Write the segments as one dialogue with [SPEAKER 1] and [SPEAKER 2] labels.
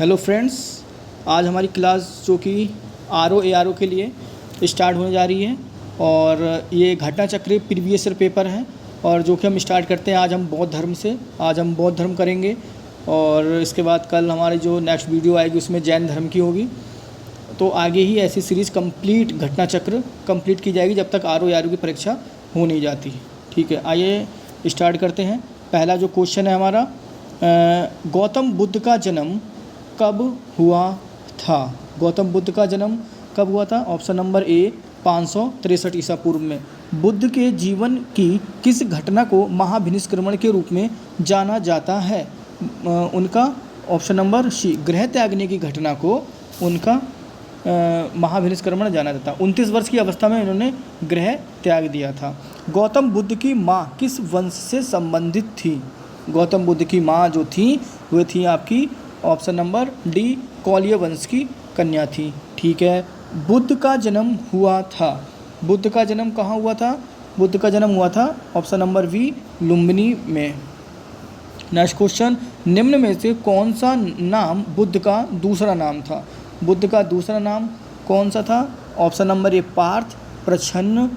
[SPEAKER 1] Hello friends, आज हमारी class जो कि आर ओ के लिए स्टार्ट होने जा रही है और ये घटना चक्र प्रीवियस ईयर पेपर है और जो कि हम स्टार्ट करते हैं आज हम बौद्ध धर्म से। आज हम बौद्ध धर्म करेंगे और इसके बाद कल हमारी जो नेक्स्ट वीडियो आएगी उसमें जैन धर्म की होगी। तो आगे ही ऐसी सीरीज़ कंप्लीट घटना चक्र कंप्लीट की जाएगी जब तक आर ओ की परीक्षा हो नहीं जाती। ठीक है, आइए स्टार्ट करते हैं। पहला जो क्वेश्चन है हमारा, गौतम बुद्ध का जन्म कब हुआ था? गौतम बुद्ध का जन्म कब हुआ था? ऑप्शन नंबर ए 563 ईसा पूर्व में। बुद्ध के जीवन की किस घटना को महाभिनिष्क्रमण के रूप में जाना जाता है? उनका ऑप्शन नंबर सी गृह त्यागने की घटना को उनका महाभिनिष्क्रमण जाना जाता। 29 वर्ष की अवस्था में इन्होंने गृह त्याग दिया था। गौतम बुद्ध की माँ किस वंश से संबंधित थी? गौतम बुद्ध की माँ जो थी वह थी आपकी ऑप्शन नंबर डी कौलिय वंश की कन्या थी। ठीक है, बुद्ध का जन्म हुआ था। बुद्ध का जन्म कहाँ हुआ था? बुद्ध का जन्म हुआ था ऑप्शन नंबर वी लुम्बिनी में। नेक्स्ट क्वेश्चन, निम्न में से कौन सा नाम बुद्ध का दूसरा नाम था? बुद्ध का दूसरा नाम कौन सा था? ऑप्शन नंबर ए पार्थ, प्रछन्न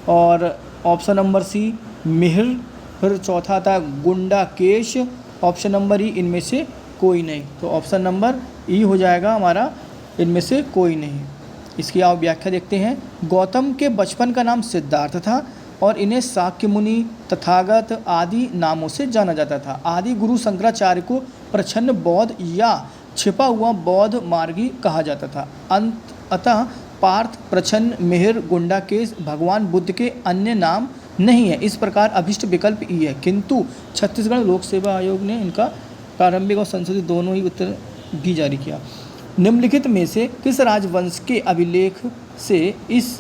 [SPEAKER 1] और ऑप्शन नंबर सी मिहिर, फिर चौथा था गुंडाकेश, ऑप्शन नंबर ई इनमें से कोई नहीं। तो ऑप्शन नंबर ई हो जाएगा हमारा इनमें से कोई नहीं। इसकी आप व्याख्या देखते हैं। गौतम के बचपन का नाम सिद्धार्थ था और इन्हें शाक्य मुनि, तथागत आदि नामों से जाना जाता था। आदि गुरु शंकराचार्य को प्रछन्न बौद्ध या छिपा हुआ बौद्ध मार्गी कहा जाता था। अतः पार्थ, प्रछन्न, मिहिर, गुंडाकेश भगवान बुद्ध के अन्य नाम नहीं है। इस प्रकार अभिष्ट विकल्प ई है, किंतु छत्तीसगढ़ लोक सेवा आयोग ने इनका प्रारंभिक और संशोधित दोनों ही उत्तर भी जारी किया। निम्नलिखित में से किस राजवंश के अभिलेख से इस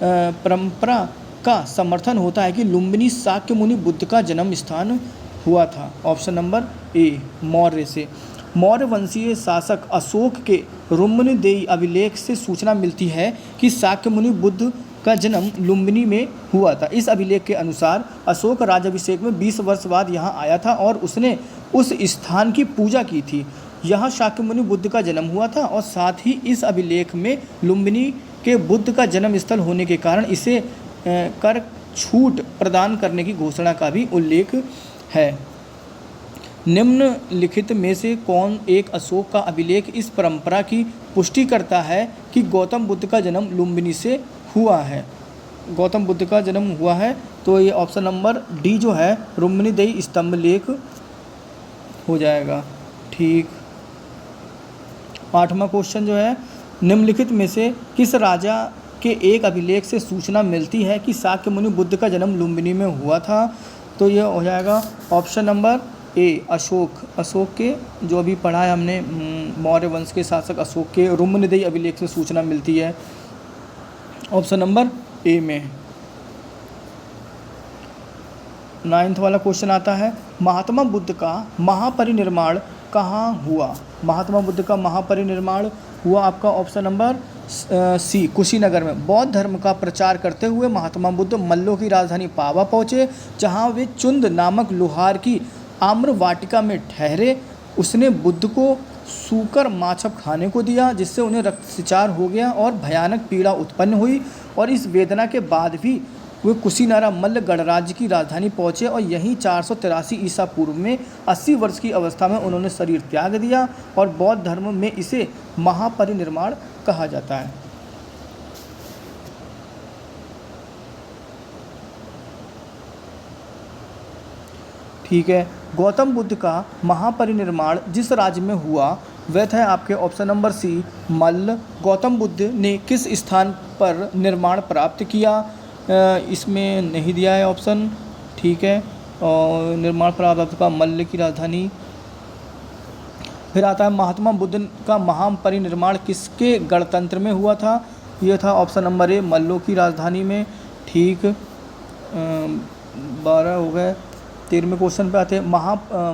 [SPEAKER 1] परंपरा का समर्थन होता है कि लुम्बिनी शाक्य मुनि बुद्ध का जन्म स्थान हुआ था? ऑप्शन नंबर ए मौर्य से। मौर्य वंशीय शासक अशोक के रुम्मनदेई अभिलेख से सूचना मिलती है कि शाक्य मुनि बुद्ध का जन्म लुम्बिनी में हुआ था। इस अभिलेख के अनुसार अशोक राज्याभिषेक में 20 वर्ष बाद यहाँ आया था और उसने उस स्थान की पूजा की थी। यहाँ शाक्य मुनि बुद्ध का जन्म हुआ था और साथ ही इस अभिलेख में लुम्बिनी के बुद्ध का जन्म स्थल होने के कारण इसे कर छूट प्रदान करने की घोषणा का भी उल्लेख है। निम्नलिखित में से कौन एक अशोक का अभिलेख इस परंपरा की पुष्टि करता है कि गौतम बुद्ध का जन्म लुम्बिनी से हुआ है? गौतम बुद्ध का जन्म हुआ है तो ये ऑप्शन नंबर डी जो है रुम्मनदेई स्तंभ लेख हो जाएगा। ठीक, 8वां क्वेश्चन जो है, निम्नलिखित में से किस राजा के एक अभिलेख से सूचना मिलती है कि शाक्य मुनि बुद्ध का जन्म लुम्बिनी में हुआ था? तो यह हो जाएगा ऑप्शन नंबर ए अशोक। अशोक के जो अभी पढ़ा है हमने, मौर्य वंश के शासक अशोक के रुम्मनदेई अभिलेख से सूचना मिलती है ऑप्शन नंबर ए में। 9वां वाला क्वेश्चन आता है, महात्मा बुद्ध का महापरिनिर्वाण कहाँ हुआ? महात्मा बुद्ध का महापरिनिर्वाण हुआ आपका ऑप्शन नंबर सी कुशीनगर में। बौद्ध धर्म का प्रचार करते हुए महात्मा बुद्ध मल्लों की राजधानी पावा पहुँचे, जहाँ वे चुंद नामक लोहार की आम्र वाटिका में ठहरे। उसने बुद्ध को सूकर माछप खाने को दिया, जिससे उन्हें रक्तस्राव हो गया और भयानक पीड़ा उत्पन्न हुई और इस वेदना के बाद भी वे कुशीनारा मल्ल गणराज्य की राजधानी पहुँचे और यहीं 483 ईसा पूर्व में 80 वर्ष की अवस्था में उन्होंने शरीर त्याग दिया और बौद्ध धर्म में इसे महापरिनिर्वाण कहा जाता है। ठीक है, गौतम बुद्ध का महापरिनिर्वाण जिस राज्य में हुआ वह था आपके ऑप्शन नंबर सी मल्ल। गौतम बुद्ध ने किस स्थान पर निर्माण प्राप्त किया? इसमें नहीं दिया है ऑप्शन। ठीक है, और निर्माण प्राप्त का मल्ल की राजधानी। फिर आता है महात्मा बुद्ध का महापरिनिर्वाण किसके गणतंत्र में हुआ था? यह था ऑप्शन नंबर ए मल्लों की राजधानी में। ठीक, 12 हो गए। 13वें क्वेश्चन पे आते हैं,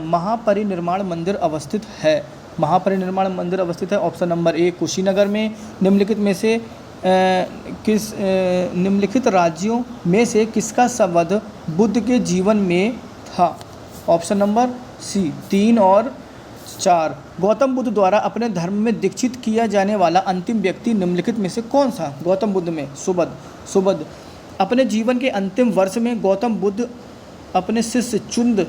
[SPEAKER 1] महापरिनिर्वाण मंदिर अवस्थित है। महापरिनिर्वाण मंदिर अवस्थित है ऑप्शन नंबर ए कुशीनगर में। निम्नलिखित में से निम्नलिखित राज्यों में से किसका संबंध बुद्ध के जीवन में था? ऑप्शन नंबर सी 3 और 4, गौतम बुद्ध द्वारा अपने धर्म में दीक्षित किया जाने वाला अंतिम व्यक्ति निम्नलिखित में से कौन सा? गौतम बुद्ध में सुबुद्ध। अपने जीवन के अंतिम वर्ष में गौतम बुद्ध अपने शिष्य चुंद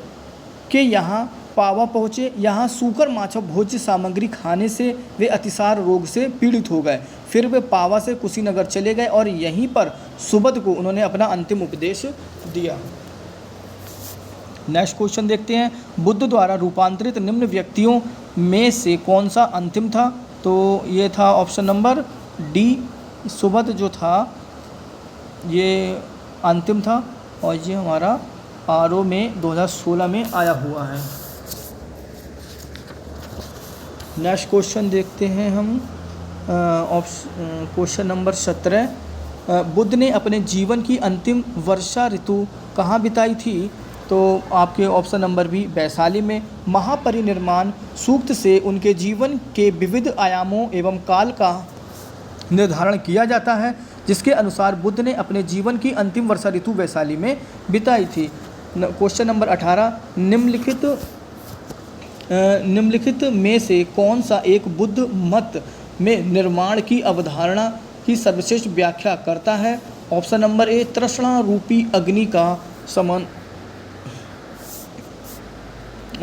[SPEAKER 1] के यहाँ पावा पहुँचे। यहाँ सूकर माछा भोज्य सामग्री खाने से वे अतिसार रोग से पीड़ित हो गए। फिर वे पावा से कुशीनगर चले गए और यहीं पर सुबुद्ध को उन्होंने अपना अंतिम उपदेश दिया। नेक्स्ट क्वेश्चन देखते हैं, बुद्ध द्वारा रूपांतरित निम्न व्यक्तियों में से कौन सा अंतिम था? तो ये था ऑप्शन नंबर डी, सुबुद्ध जो था ये अंतिम था और ये हमारा आरओ में 2016 में आया हुआ है। नेक्स्ट क्वेश्चन देखते हैं हम, क्वेश्चन नंबर 17, बुद्ध ने अपने जीवन की अंतिम वर्षा ऋतु कहाँ बिताई थी? तो आपके ऑप्शन नंबर बी, वैशाली में। महापरिनिर्वाण सूक्त से उनके जीवन के विविध आयामों एवं काल का निर्धारण किया जाता है, जिसके अनुसार बुद्ध ने अपने जीवन की अंतिम वर्षा ऋतु वैशाली में बिताई थी। क्वेश्चन नंबर 18, निम्नलिखित में से कौन सा एक बुद्ध मत में निर्माण की अवधारणा की सर्वश्रेष्ठ व्याख्या करता है? ऑप्शन नंबर ए, तृष्णा रूपी अग्नि का समान।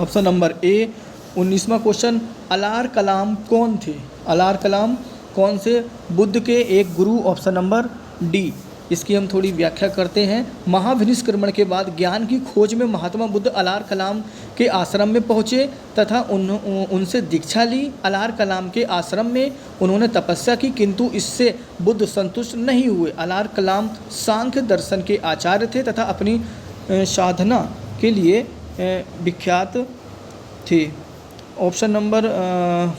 [SPEAKER 1] Option number A. 19वां क्वेश्चन, अलार कलाम कौन थे? अलार कलाम कौन से बुद्ध के एक गुरु? Option number D. इसकी हम थोड़ी व्याख्या करते हैं। महाविनिष्क्रमण के बाद ज्ञान की खोज में महात्मा बुद्ध अलार कलाम के आश्रम में पहुँचे तथा उनसे दीक्षा ली। अलार कलाम के आश्रम में उन्होंने तपस्या की, किंतु इससे बुद्ध संतुष्ट नहीं हुए। अलार कलाम सांख्य दर्शन के आचार्य थे तथा अपनी साधना के लिए विख्यात थे। ऑप्शन नंबर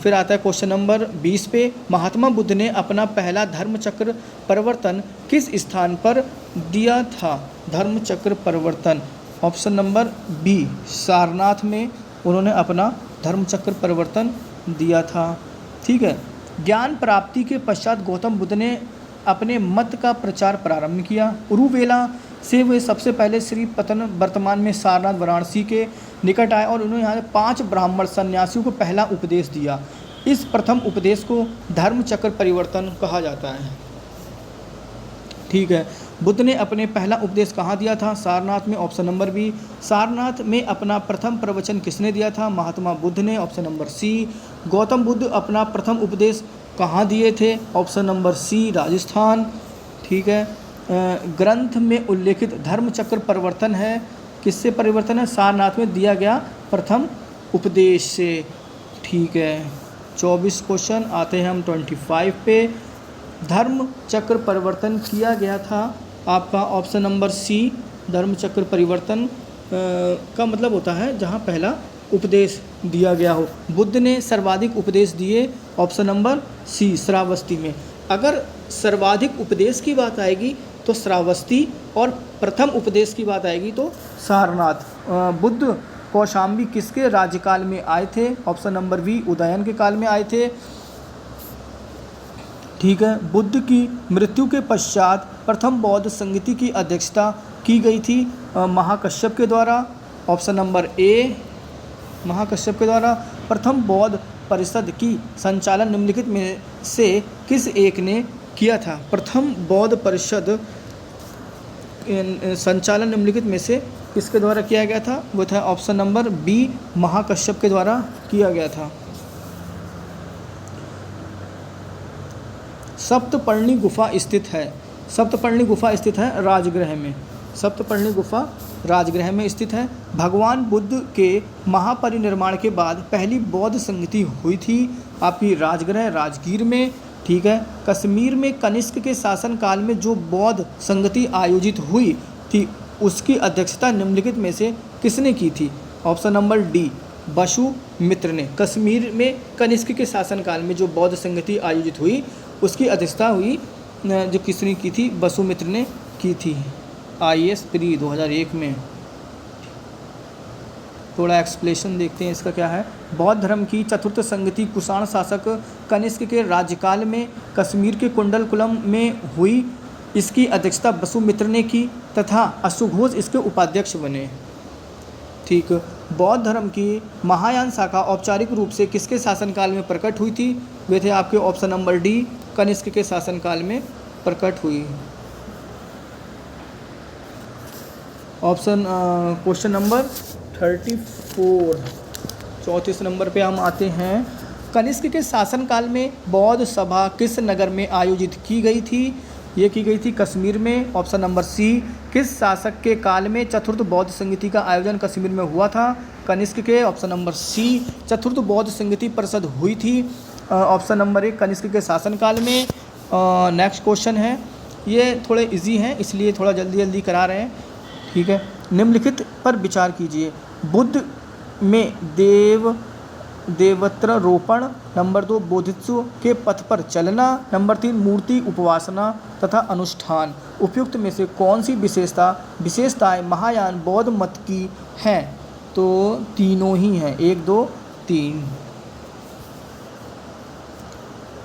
[SPEAKER 1] फिर आता है क्वेश्चन नंबर 20 पे, महात्मा बुद्ध ने अपना पहला धर्मचक्र परिवर्तन किस स्थान पर दिया था? धर्मचक्र परिवर्तन ऑप्शन नंबर बी, सारनाथ में उन्होंने अपना धर्मचक्र परिवर्तन दिया था। ठीक है। ज्ञान प्राप्ति के पश्चात गौतम बुद्ध ने अपने मत का प्रचार प्रारंभ किया। उरुवेला से वे सबसे पहले श्री पतन वर्तमान में सारनाथ वाराणसी के निकट आए और उन्होंने यहाँ 5 ब्राह्मण सन्यासियों को पहला उपदेश दिया। इस प्रथम उपदेश को धर्मचक्र परिवर्तन कहा जाता है। ठीक है। बुद्ध ने अपने पहला उपदेश कहाँ दिया था? सारनाथ में। Option number B. सारनाथ में अपना प्रथम प्रवचन किसने दिया था? महात्मा बुद्ध ने। Option number C. Gautam Buddha अपना प्रथम उपदेश कहाँ दिए थे? Option number C, Rajasthan. ठीक है। ग्रंथ में उल्लेखित धर्मचक्र परिवर्तन है, किससे परिवर्तन है? सारनाथ में दिया गया प्रथम उपदेश से। ठीक है। 24 क्वेश्चन आते हैं हम 25 पे। धर्म चक्र परिवर्तन किया गया था आपका ऑप्शन नंबर सी। धर्म चक्र परिवर्तन का मतलब होता है जहाँ पहला उपदेश दिया गया हो। बुद्ध ने सर्वाधिक उपदेश दिए, ऑप्शन नंबर सी, श्रावस्ती में। अगर सर्वाधिक उपदेश की बात आएगी तो श्रावस्ती, और प्रथम उपदेश की बात आएगी तो सारनाथ। बुद्ध कौशाम्बी किसके राज्यकाल में आए थे? ऑप्शन नंबर बी, उदयन के काल में आए थे। ठीक है। बुद्ध की मृत्यु के पश्चात प्रथम बौद्ध संगति की अध्यक्षता की गई थी महाकश्यप के द्वारा। ऑप्शन नंबर ए, महाकश्यप के द्वारा। प्रथम बौद्ध परिषद की संचालन निम्नलिखित में से किस एक ने किया था? प्रथम बौद्ध परिषद संचालन निम्नलिखित में से किसके द्वारा किया गया था? वो था ऑप्शन नंबर बी, महाकश्यप के द्वारा किया गया था। सप्तपर्णी गुफा स्थित है। सप्तपर्णी गुफा स्थित है राजगृह में। सप्तपर्णी गुफा राजगृह में स्थित है। भगवान बुद्ध के महापरिनिर्वाण के बाद पहली बौद्ध संगति हुई थी आपकी राजगृह राजगीर में। ठीक है। कश्मीर में कनिष्क के शासनकाल में जो बौद्ध संगति आयोजित हुई थी उसकी अध्यक्षता निम्नलिखित में से किसने की थी? ऑप्शन नंबर डी, वसुमित्र ने। कश्मीर में कनिष्क के शासनकाल में जो बौद्ध संगति आयोजित हुई उसकी अध्यक्षता हुई जो किसने की थी? वसुमित्र ने की थी। IAS प्री 2001 में। थोड़ा एक्सप्लेनेशन देखते हैं इसका क्या है। बौद्ध धर्म की चतुर्थ संगति कुषाण शासक कनिष्क के राज्यकाल में कश्मीर के कुंडलकुलम में हुई। इसकी अध्यक्षता वसुमित्र ने की तथा अश्वघोष इसके उपाध्यक्ष बने। ठीक। बौद्ध धर्म की महायान शाखा औपचारिक रूप से किसके शासनकाल में प्रकट हुई थी? वे थे आपके ऑप्शन नंबर डी, कनिष्क के शासनकाल में प्रकट हुई। ऑप्शन क्वेश्चन नंबर 34, 34 नंबर पे हम आते हैं। कनिष्क के शासनकाल में बौद्ध सभा किस नगर में आयोजित की गई थी? ये की गई थी कश्मीर में। Option number C. किस शासक के काल में चतुर्थ बौद्ध संगति का आयोजन कश्मीर में हुआ था? कनिष्क के। ऑप्शन नंबर सी, चतुर्थ बौद्ध संगति परिषद हुई थी ऑप्शन नंबर 1 कनिष्क के शासनकाल में। नेक्स्ट क्वेश्चन है, ये थोड़े इजी हैं इसलिए थोड़ा जल्दी जल्दी करा रहे हैं, ठीक है। निम्नलिखित पर विचार कीजिए। बुद्ध में देवत्र रोपण, नंबर 2 बोधित्व के पथ पर चलना, नंबर 3 मूर्ति उपासना तथा अनुष्ठान। उपयुक्त में से कौन सी विशेषताएं महायान बौद्ध मत की हैं? तो तीनों ही हैं, 1 2 3,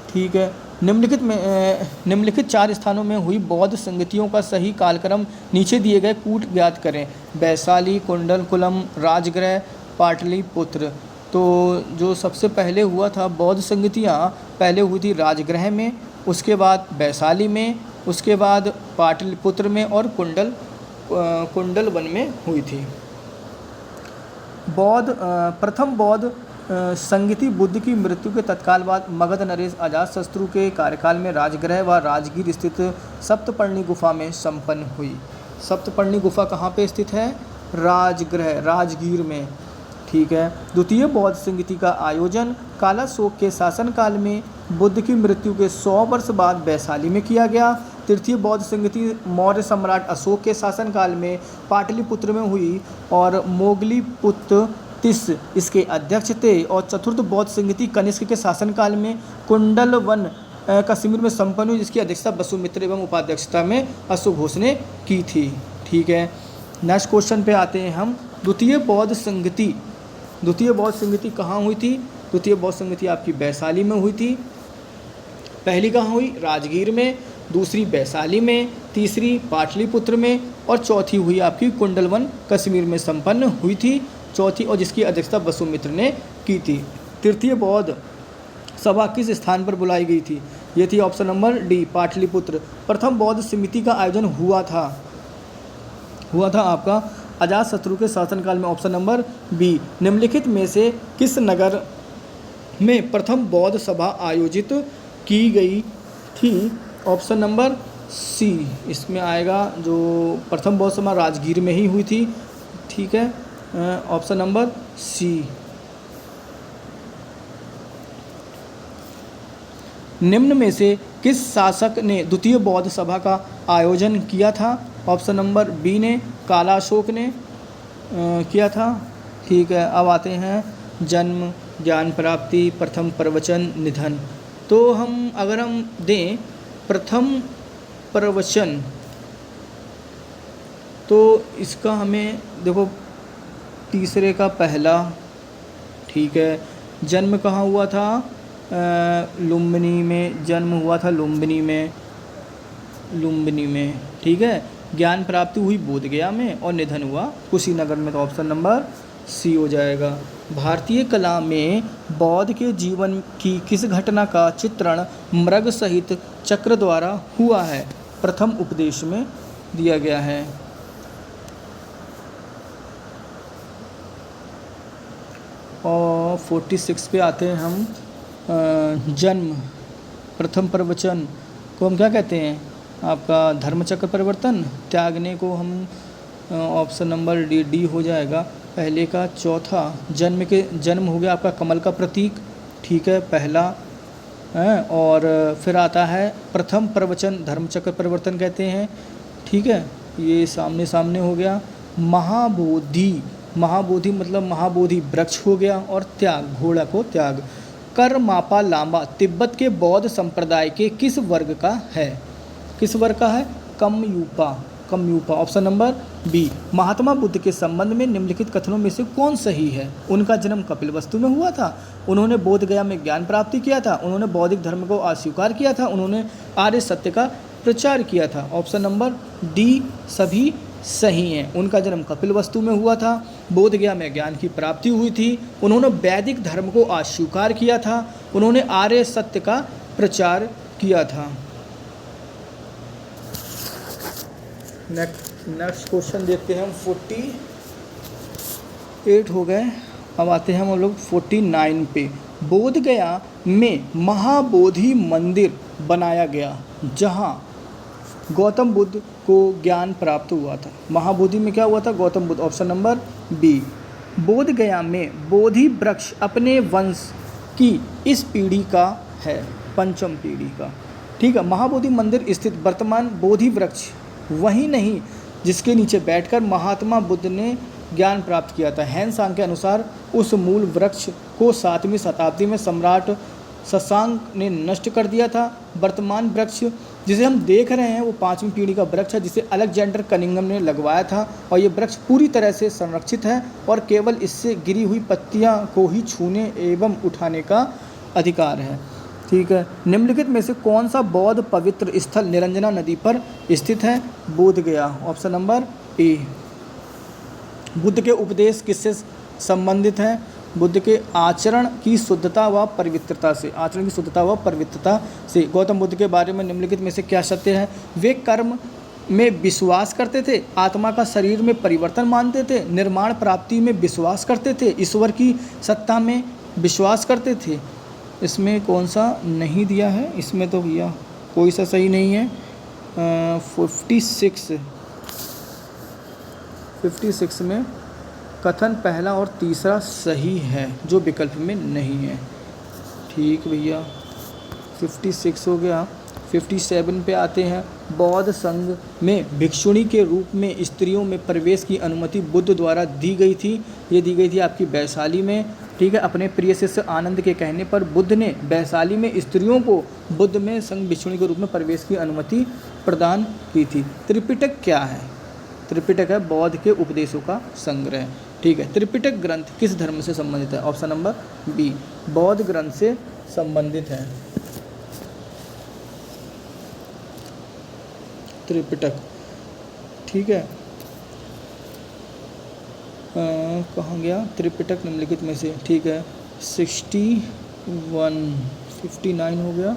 [SPEAKER 1] ठीक है। निम्नलिखित 4 स्थानों में हुई बौद्ध संगतियों का सही कालक्रम नीचे दिए गए कूट ज्ञात करें। वैशाली, कुंडलकुलम, राजगृह, पाटलिपुत्र। तो जो सबसे पहले हुआ था बौद्ध संगतियाँ पहले हुई थी राजगृह में, उसके बाद वैशाली में, उसके बाद पाटलिपुत्र में और कुंडलवन में हुई थी। प्रथम बौद्ध संगति बुद्ध की मृत्यु के तत्काल बाद मगध नरेश अजातशत्रु के कार्यकाल में राजगृह व राजगीर स्थित सप्तपर्णी गुफा में संपन्न हुई। सप्तपर्णी गुफा कहाँ पे स्थित है? राजगृह, राजगीर में, ठीक है। द्वितीय बौद्ध संगति का आयोजन कालाशोक के शासनकाल में बुद्ध की मृत्यु के 100 वर्ष बाद वैशाली में किया गया। तृतीय बौद्ध संगति मौर्य सम्राट अशोक के शासनकाल में पाटलिपुत्र में हुई और मोगलीपुत्र इसके अध्यक्ष थे। और चतुर्थ बौद्ध संगति कनिष्क के शासनकाल में कुंडलवन कश्मीर में संपन्न हुई, जिसकी अध्यक्षता वसुमित्र एवं उपाध्यक्षता में अशोक घोष ने की थी, ठीक है। नेक्स्ट क्वेश्चन पे आते हैं हम। द्वितीय बौद्ध संगति कहाँ हुई थी? द्वितीय बौद्ध संगति आपकी वैशाली में हुई थी। पहली कहाँ हुई? राजगीर में, दूसरी वैशाली में, तीसरी पाटलिपुत्र में और चौथी हुई आपकी कुंडलवन कश्मीर में संपन्न हुई थी, चौथी, और जिसकी अध्यक्षता वसुमित्र ने की थी। तृतीय बौद्ध सभा किस स्थान पर बुलाई गई थी? ये थी ऑप्शन नंबर डी, पाटलिपुत्र। प्रथम बौद्ध समिति का आयोजन हुआ था आपका अजातशत्रु के शासनकाल में, ऑप्शन नंबर बी। निम्नलिखित में से किस नगर में प्रथम बौद्ध सभा आयोजित की गई थी? ऑप्शन नंबर सी इसमें आएगा। जो प्रथम बौद्ध सभा राजगीर में ही हुई थी, ठीक है। Option number C. निम्न में से किस शासक ने द्वितीय बौद्ध सभा का आयोजन किया था? ऑप्शन नंबर बी ने, कालाशोक ने किया था, ठीक है। अब आते हैं जन्म, ज्ञान प्राप्ति, प्रथम प्रवचन, निधन। तो अगर हम दें प्रथम प्रवचन, तो इसका हमें देखो तीसरे का पहला, ठीक है। जन्म कहाँ हुआ था? लुम्बिनी में जन्म हुआ था, लुम्बिनी में, ठीक है। ज्ञान प्राप्ति हुई बोधगया में और निधन हुआ कुशीनगर में, तो ऑप्शन नंबर सी हो जाएगा। भारतीय कला में बौद्ध के जीवन की किस घटना का चित्रण मृग सहित चक्र द्वारा हुआ है? प्रथम उपदेश में दिया गया है। और 46 पे आते हैं हम। जन्म, प्रथम प्रवचन को हम क्या कहते हैं? आपका धर्मचक्र परिवर्तन। त्यागने को हम ऑप्शन नंबर डी हो जाएगा पहले का। चौथा जन्म हो गया आपका कमल का प्रतीक, ठीक है, पहला है। और फिर आता है प्रथम प्रवचन, धर्मचक्र परिवर्तन कहते हैं, ठीक है। ये सामने हो गया। महाबोधि मतलब महाबोधि वृक्ष हो गया। और त्याग, घोड़ा को त्याग। कर मापा लांबा तिब्बत के बौद्ध संप्रदाय के किस वर्ग का है? किस वर्ग का है? कमयूपा। Option number B. Mahatma Buddha के संबंध में निम्नलिखित कथनों में से कौन सही है? उनका जन्म कपिलवस्तु में हुआ था, उन्होंने बोधगया में ज्ञान प्राप्ति किया था, उन्होंने बौद्धिक धर्म को अस्वीकार किया था, उन्होंने आर्य सत्य का प्रचार किया था। ऑप्शन नंबर डी सभी सही हैं। उनका जन्म कपिलवस्तु में हुआ था। बोध गया में ज्ञान की प्राप्ति हुई थी। उन्होंने वैदिक धर्म को अस्वीकार किया था। उन्होंने आर्य सत्य का प्रचार किया था। नेक्स्ट क्वेश्चन देखते हैं हम। 48 हो गए, अब आते हैं हम लोग 49 पे। बोध गया में महाबोधि मंदिर बनाया गया जहाँ गौतम बुद्ध को ज्ञान प्राप्त हुआ था। महाबोधि में क्या हुआ था? Gautam Buddha. Option number B. Bodh Gaya में बोधि वृक्ष अपने वंश की इस पीढ़ी का है, पंचम पीढ़ी का। ठीक है। महाबोधि मंदिर स्थित वर्तमान बोधि वृक्ष वही नहीं जिसके नीचे बैठकर महात्मा बुद्ध ने ज्ञान प्राप्त किया था। हैन सांग के अनुसार उस मूल वृक्ष को 7वीं शताब्दी में सम्राट शशांक ने नष्ट कर दिया था। वर्तमान वृक्ष जिसे हम देख रहे हैं वो 5वीं पीढ़ी का वृक्ष है जिसे अलेक्जेंडर कनिंघम ने लगवाया था, और ये वृक्ष पूरी तरह से संरक्षित है और केवल इससे गिरी हुई पत्तियां को ही छूने एवं उठाने का अधिकार है। ठीक है। निम्नलिखित में से कौन सा बौद्ध पवित्र स्थल निरंजना नदी पर स्थित है? बोध गया। ऑप्शन नंबर ए। बुद्ध के उपदेश किससे संबंधित हैं? बुद्ध के आचरण की शुद्धता व पवित्रता से। आचरण की शुद्धता व पवित्रता से। गौतम बुद्ध के बारे में निम्नलिखित में से क्या सत्य है? वे कर्म में विश्वास करते थे, आत्मा का शरीर में परिवर्तन मानते थे, निर्माण प्राप्ति में विश्वास करते थे, ईश्वर की सत्ता में विश्वास करते थे। इसमें कौन सा नहीं दिया है? इसमें तो भैया कोई सा सही नहीं है। 56 में कथन पहला और तीसरा सही है जो विकल्प में नहीं है। ठीक भैया, 56 हो गया। 57 पे आते हैं। बौद्ध संघ में भिक्षुणी के रूप में स्त्रियों में प्रवेश की अनुमति बुद्ध द्वारा दी गई थी। ये दी गई थी आपकी वैशाली में। ठीक है। अपने प्रिय शिष्य आनंद के कहने पर बुद्ध ने वैशाली में स्त्रियों को बुद्ध में संघ भिक्षुणी के रूप में प्रवेश की अनुमति प्रदान की थी। त्रिपिटक क्या है? त्रिपिटक है बौद्ध के उपदेशों का संग्रह। ठीक है। त्रिपिटक ग्रंथ किस धर्म से संबंधित है? Option number B. बौद्ध ग्रंथ से संबंधित है त्रिपिटक। ठीक है। कहाँ गया त्रिपिटक निम्नलिखित में से? ठीक है। 59 हो गया।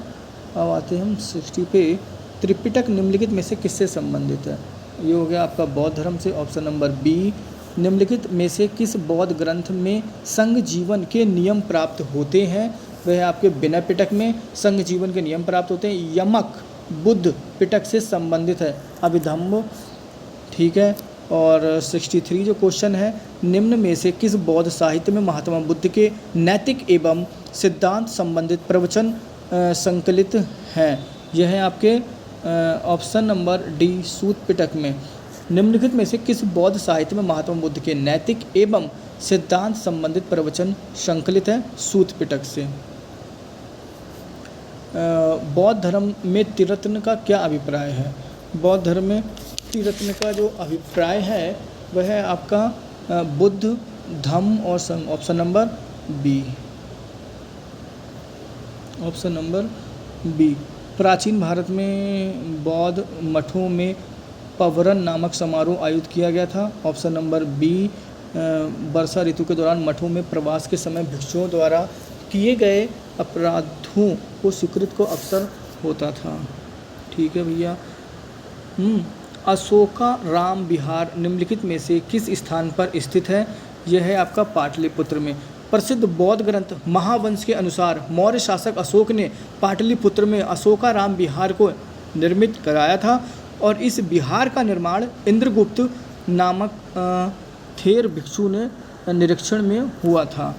[SPEAKER 1] अब आते हैं हम 60 पे। त्रिपिटक निम्नलिखित में से किससे संबंधित है? ये हो गया आपका बौद्ध धर्म से। Option number B. निम्नलिखित में से किस बौद्ध ग्रंथ में संघ जीवन के नियम प्राप्त होते हैं? वह आपके विनय पिटक में संघ जीवन के नियम प्राप्त होते हैं। यमक बुद्ध पिटक से संबंधित है अभिधम्म। ठीक है। और 63 जो क्वेश्चन है, निम्न में से किस बौद्ध साहित्य में महात्मा बुद्ध के नैतिक एवं सिद्धांत संबंधित प्रवचन संकलित हैं? यह है आपके ऑप्शन नंबर डी सूत पिटक में। निम्नलिखित में से किस बौद्ध साहित्य में महात्मा बुद्ध के नैतिक एवं सिद्धांत संबंधित प्रवचन संकलित है? सूत पिटक से। बौद्ध धर्म में त्रिरत्न का क्या अभिप्राय है? बौद्ध धर्म में त्रिरत्न का जो अभिप्राय है वह है आपका बुद्ध, धम्म और Sangha. Option number B. Option number B. प्राचीन भारत में बौद्ध मठों में पवरन नामक समारोह आयोजित किया गया था। Option number B. वर्षा ऋतु के दौरान मठों में प्रवास के समय भिक्षुओं द्वारा किए गए अपराधों को स्वीकृत को अवसर होता था। ठीक है भैया। अशोका राम विहार निम्नलिखित में से किस स्थान पर स्थित है? यह है आपका पाटलिपुत्र में। प्रसिद्ध बौद्ध ग्रंथ महावंश के अनुसार मौर्य शासक अशोक ने पाटलिपुत्र में अशोका राम विहार को निर्मित कराया था और इस विहार का निर्माण इंद्रगुप्त नामक थेर भिक्षु ने निरीक्षण में हुआ था।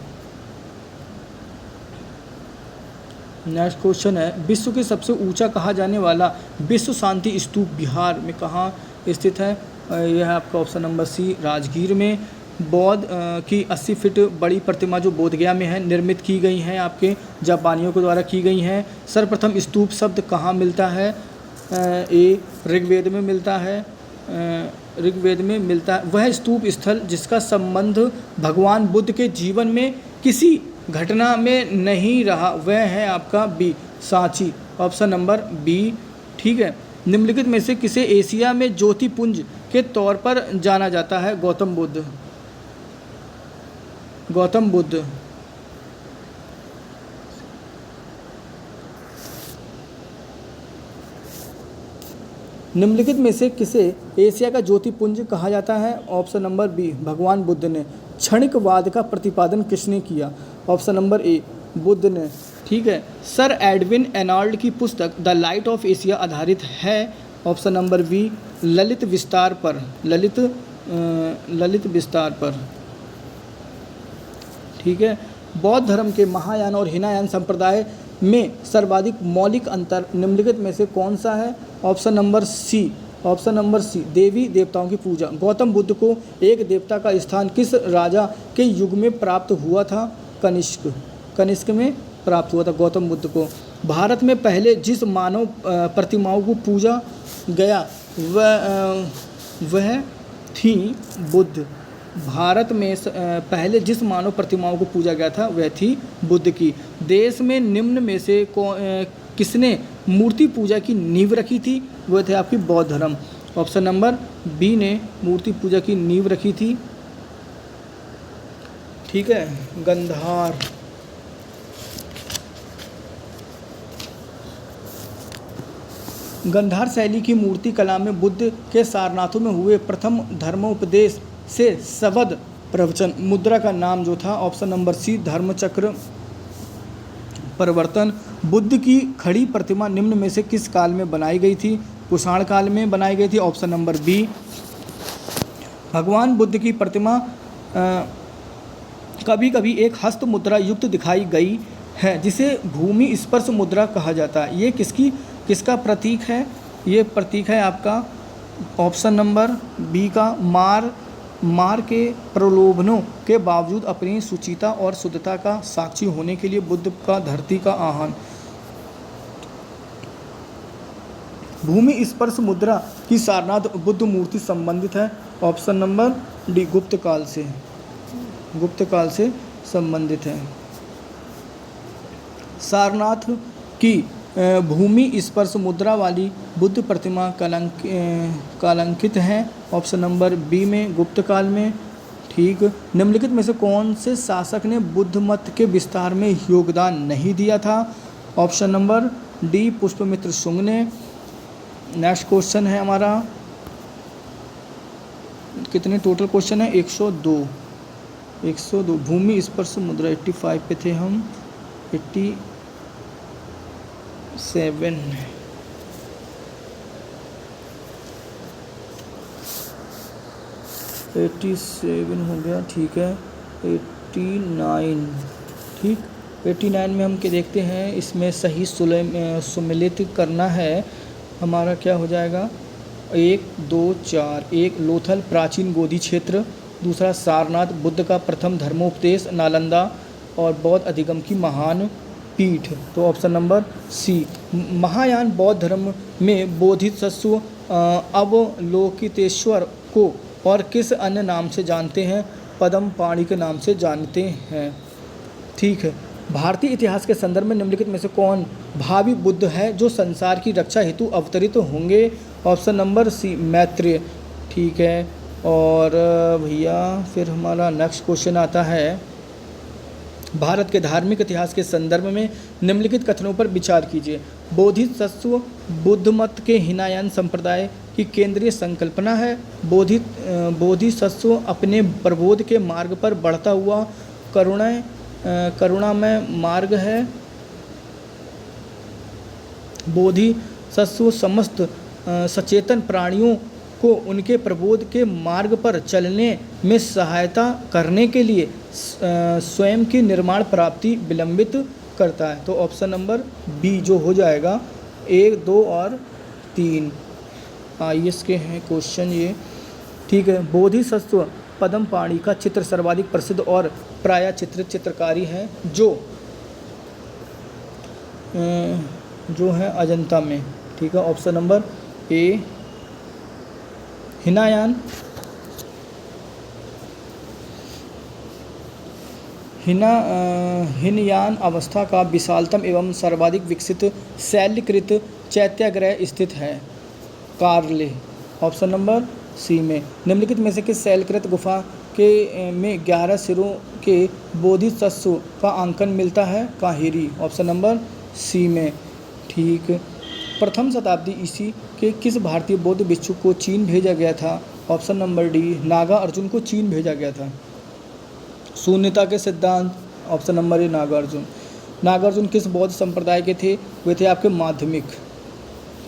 [SPEAKER 1] नेक्स्ट क्वेश्चन है, विश्व के सबसे ऊंचा कहा जाने वाला विश्व शांति स्तूप बिहार में कहाँ स्थित है? यह है आपका ऑप्शन नंबर सी, राजगीर में। बौद्ध की 80 फीट बड़ी प्रतिमा जो बोध गया में है निर्मित की गई हैं आपके जापानियों के द्वारा की गई हैं। सर्वप्रथम स्तूप शब्द कहाँ मिलता है? ए ऋग्वेद में मिलता है। ऋग्वेद में मिलता है। वह स्तूप स्थल जिसका संबंध भगवान बुद्ध के जीवन में किसी घटना में नहीं रहा वह है आपका B, Sanchi. Option number B. ठीक है। निम्नलिखित में से किसे एशिया में ज्योतिपुंज के तौर पर जाना जाता है? गौतम बुद्ध। गौतम बुद्ध। निम्नलिखित में से किसे एशिया का ज्योतिपुंज कहा जाता है? ऑप्शन नंबर बी, भगवान बुद्ध ने। क्षणिकवाद का प्रतिपादन किसने किया? ऑप्शन नंबर ए, बुद्ध ने। ठीक है। सर एडविन एनॉल्ड की पुस्तक द लाइट ऑफ एशिया आधारित है? ऑप्शन नंबर बी, ललित विस्तार पर। ललित विस्तार पर। ठीक है। बौद्ध धर्म के महायान और हीनयान संप्रदाय में सर्वाधिक मौलिक अंतर निम्नलिखित में से कौन सा है? ऑप्शन नंबर सी, देवी देवताओं की पूजा। गौतम बुद्ध को एक देवता का स्थान किस राजा के युग में प्राप्त हुआ था? कनिष्क में प्राप्त हुआ था गौतम बुद्ध को। भारत में पहले जिस मानव प्रतिमाओं को पूजा गया वह थी बुद्ध। भारत में पहले जिस मानव प्रतिमाओं को पूजा गया था वह थी बुद्ध की। देश में निम्न में से किसने मूर्ति पूजा की नींव रखी थी? वह थे आपकी बौद्ध धर्म। ऑप्शन नंबर बी ने मूर्ति पूजा की नींव रखी थी। ठीक है। गंधार। गंधार शैली की मूर्ति कला में बुद्ध के सारनाथों में हुए प्रथम धर्मोपदेश से शब्द प्रवचन मुद्रा का नाम जो था? ऑप्शन नंबर सी, धर्मचक्र परिवर्तन। बुद्ध की खड़ी प्रतिमा निम्न में से किस काल में बनाई गई थी? कुषाण काल में बनाई गई थी। Option number B. भगवान बुद्ध की प्रतिमा कभी कभी एक हस्त मुद्रा युक्त दिखाई गई है जिसे भूमि स्पर्श मुद्रा कहा जाता है। ये किसका प्रतीक है? ये प्रतीक है आपका ऑप्शन नंबर बी का, मार के प्रलोभनों के बावजूद अपनी सुचिता और शुद्धता का साक्षी होने के लिए बुद्ध का धरती का आह्वान। भूमि स्पर्श मुद्रा की सारनाथ बुद्ध मूर्ति संबंधित है? ऑप्शन नंबर डी, गुप्त काल से संबंधित है। सारनाथ की भूमि स्पर्श मुद्रा वाली बुद्ध प्रतिमा कलंकित है? ऑप्शन नंबर बी में, गुप्त काल में। ठीक। निम्नलिखित में से कौन से शासक ने बुद्ध मत के विस्तार में योगदान नहीं दिया था? Option number D, Pushyamitra Shunga ने। नेक्स्ट क्वेश्चन है हमारा, कितने टोटल क्वेश्चन है? 102। भूमि स्पर्श मुद्रा 85 पे थे हम, 87 हो गया। ठीक है। 89। ठीक। 89 में हम क्या देखते हैं? इसमें सही सुमेलित करना है। हमारा क्या हो जाएगा? 1, 2, 4। एक लोथल प्राचीन गोदी क्षेत्र, दूसरा सारनाथ बुद्ध का प्रथम धर्मोपदेश, नालंदा और बौद्ध अधिगम की महान पीठ। तो ऑप्शन नंबर सी। महायान बौद्ध धर्म में बोधिसत्व अवलोकितेश्वर को और किस अन्य नाम से जानते हैं? पद्मपाणि के नाम से जानते हैं। ठीक है। भारतीय इतिहास के संदर्भ में निम्नलिखित में से कौन भावी बुद्ध है जो संसार की रक्षा हेतु अवतरित होंगे? Option number C, Maitreya. ठीक है। और भैया फिर हमारा नेक्स्ट क्वेश्चन आता है, भारत के धार्मिक इतिहास के संदर्भ में निम्नलिखित कथनों पर विचार कीजिए। बोधिसत्व बुद्ध मत के हीनयान संप्रदाय की केंद्रीय संकल्पना है। बोधिसत्व अपने प्रबोध के मार्ग पर बढ़ता हुआ करुणामय मार्ग है। बोधिसत्व समस्त सचेतन प्राणियों को उनके प्रबोध के मार्ग पर चलने में सहायता करने के लिए स्वयं की निर्माण प्राप्ति विलंबित करता है। तो ऑप्शन नंबर बी जो हो जाएगा 1, 2 और 3 IAS के हैं क्वेश्चन ये। ठीक है। बोधिसत्व पद्मपाणि का चित्र सर्वाधिक प्रसिद्ध और प्रायः चित्रकारी है जो है अजंता में। ठीक है। ऑप्शन नंबर ए। हीनयान अवस्था का विशालतम एवं सर्वाधिक विकसित शैलीकृत चैत्याग्रह स्थित है? कार्ले। ऑप्शन नंबर सी में। निम्नलिखित में से किस शैलकृत गुफा के में 11 सिरों के बोधिसत्व का आंकन मिलता है? काहिरी, ऑप्शन नंबर सी में। ठीक। प्रथम शताब्दी ईसी के किस भारतीय बौद्ध भिक्षु को चीन भेजा गया था? ऑप्शन नंबर डी, नागार्जुन को चीन भेजा गया था। शून्यता के सिद्धांत, option number A, Nagarjuna. Nagarjuna किस बौद्ध संप्रदाय के थे? वे थे आपके माध्यमिक।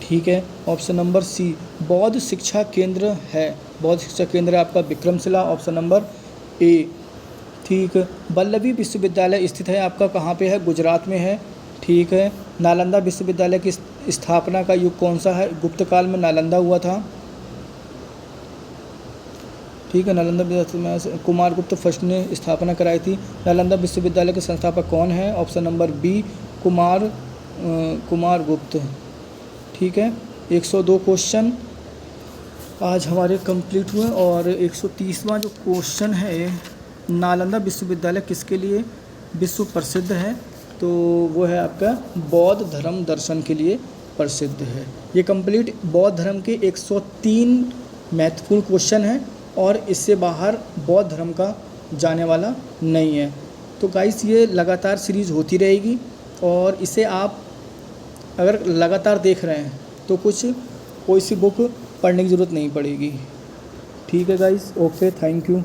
[SPEAKER 1] ठीक है, ऑप्शन नंबर सी, बौद्ध शिक्षा केंद्र है। बौद्ध शिक्षा केंद्र है आपका विक्रमशिला, ऑप्शन नंबर ए। ठीक। वल्लभी विश्वविद्यालय स्थित है आपका कहाँ पे है? गुजरात में है। ठीक है। नालंदा विश्वविद्यालय की स्थापना का युग कौन सा है? गुप्त काल में नालंदा हुआ था। ठीक है, नालंदा विश्वविद्यालय कुमारगुप्त फर्स्ट ने स्थापना कराई थी। नालंदा विश्वविद्यालय के संस्थापक कौन है? Option number B, Kumaragupta. ठीक है, 102 क्वेश्चन आज हमारे कंप्लीट हुए और 130वां जो क्वेश्चन है, नालंदा विश्वविद्यालय किसके लिए विश्व प्रसिद्ध है? तो वो है आपका बौद्ध धर्म दर्शन के लिए प्रसिद्ध है। ये कंप्लीट बौद्ध धर्म के 103 महत्वपूर्ण क्वेश्चन हैं और इससे बाहर बौद्ध धर्म का जाने वाला नहीं है। तो गाइस ये लगातार सीरीज़ होती रहेगी और इसे आप अगर लगातार देख रहे हैं तो कोई सी बुक पढ़ने की ज़रूरत नहीं पड़ेगी। ठीक है गाइस, ओके, थैंक यू।